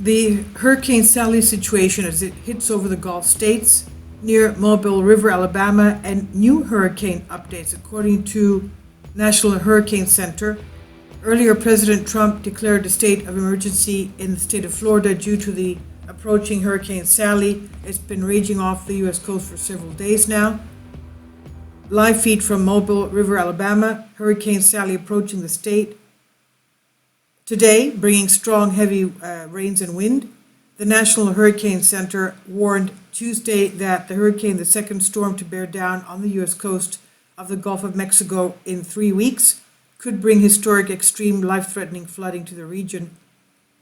The Hurricane Sally situation as it hits over the Gulf states near Mobile River, Alabama, and new hurricane updates according to National Hurricane Center. Earlier, President Trump declared a state of emergency in the state of Florida due to the approaching Hurricane Sally. It's been raging off the U.S. coast for several days now. Live feed from Mobile River, Alabama. Hurricane Sally approaching the state today, bringing strong, heavy rains and wind. The National Hurricane Center warned Tuesday that the hurricane, the second storm to bear down on the U.S. coast of the Gulf of Mexico in 3 weeks, could bring historic, extreme, life-threatening flooding to the region.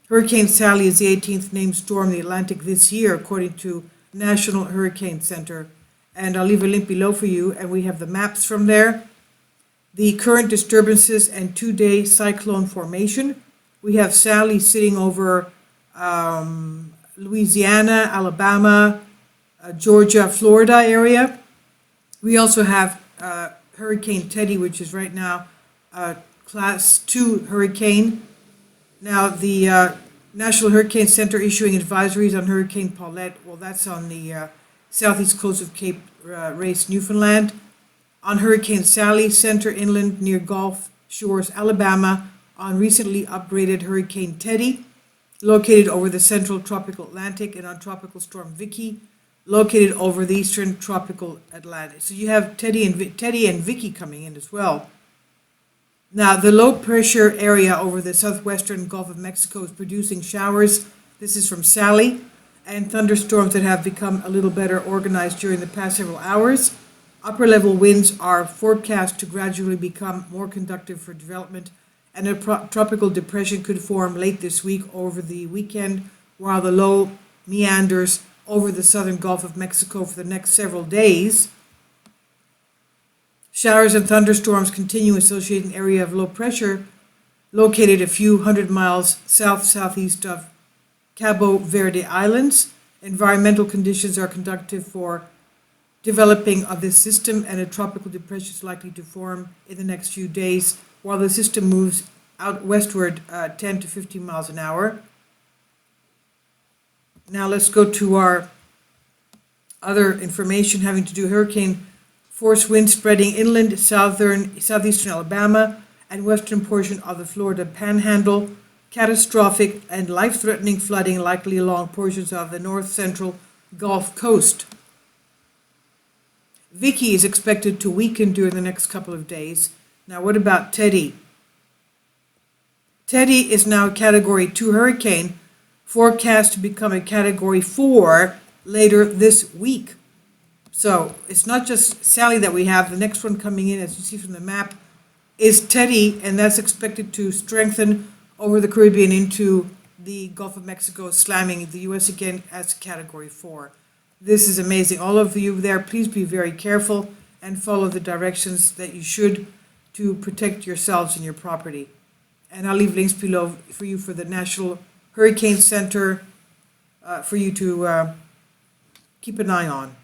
Hurricane Sally is the 18th named storm in the Atlantic this year, according to National Hurricane Center. And I'll leave a link below for you, and we have the maps from there. The current disturbances and 2-day cyclone formation. We have Sally sitting over Louisiana, Alabama, Georgia, Florida area. We also have Hurricane Teddy, which is right now Class 2 hurricane. Now, the National Hurricane Center issuing advisories on Hurricane Paulette. Well, that's on the southeast coast of Cape Race, Newfoundland. On Hurricane Sally, center inland near Gulf Shores, Alabama. On recently upgraded Hurricane Teddy, located over the central tropical Atlantic, and on Tropical Storm Vicky, located over the eastern tropical Atlantic. So you have Teddy and Vicky coming in as well. Now, the low pressure area over the southwestern Gulf of Mexico is producing showers. This is from Sally, and thunderstorms that have become a little better organized during the past several hours. Upper level winds are forecast to gradually become more conducive for development, and a tropical depression could form late this week over the weekend, while the low meanders over the southern Gulf of Mexico for the next several days. Showers and thunderstorms continue associated in an area of low pressure located a few hundred miles southeast of Cabo Verde Islands. Environmental conditions are conducive for developing of this system, and a tropical depression is likely to form in the next few days while the system moves out westward 10 to 15 miles an hour. Now let's go to our other information having to do hurricane force winds spreading inland southeastern Alabama and western portion of the Florida Panhandle. Catastrophic and life-threatening flooding likely along portions of the north central Gulf Coast. Vicky is expected to weaken during the next couple of days. Now, what about Teddy? Teddy is now a Category 2 hurricane, forecast to become a Category 4 later this week. So it's not just Sally that we have. The next one coming in, as you see from the map, is Teddy, and that's expected to strengthen over the Caribbean into the Gulf of Mexico, slamming the U.S. again as Category 4. This is amazing. All of you there, please be very careful and follow the directions that you should to protect yourselves and your property. And I'll leave links below for you for the National Hurricane Center for you to keep an eye on.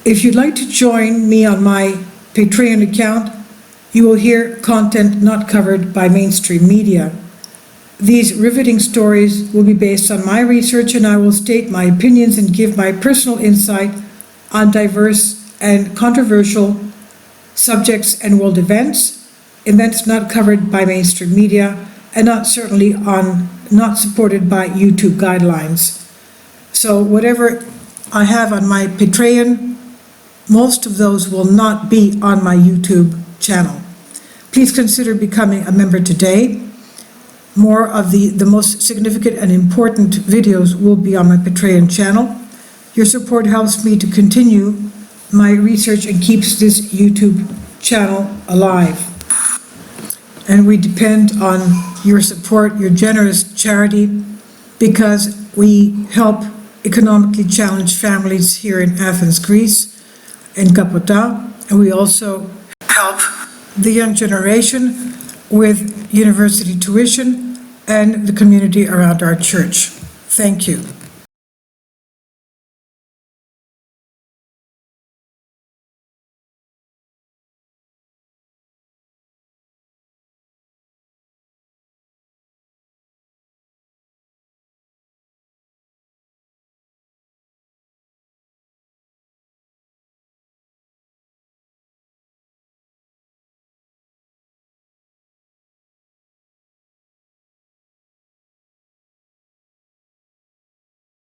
If you'd like to join me on my Patreon account, you will hear content not covered by mainstream media. These riveting stories will be based on my research, and I will state my opinions and give my personal insight on diverse and controversial subjects and world events not covered by mainstream media, and not supported by YouTube guidelines. So whatever I have on my Patreon, most of those will not be on my YouTube channel. Please consider becoming a member today. More of the most significant and important videos will be on my Patreon channel. Your support helps me to continue my research and keeps this YouTube channel alive. And we depend on your support, your generous charity, because we help economically challenged families here in Athens, Greece, in Kapota, and we also help the young generation with university tuition and the community around our church. Thank you.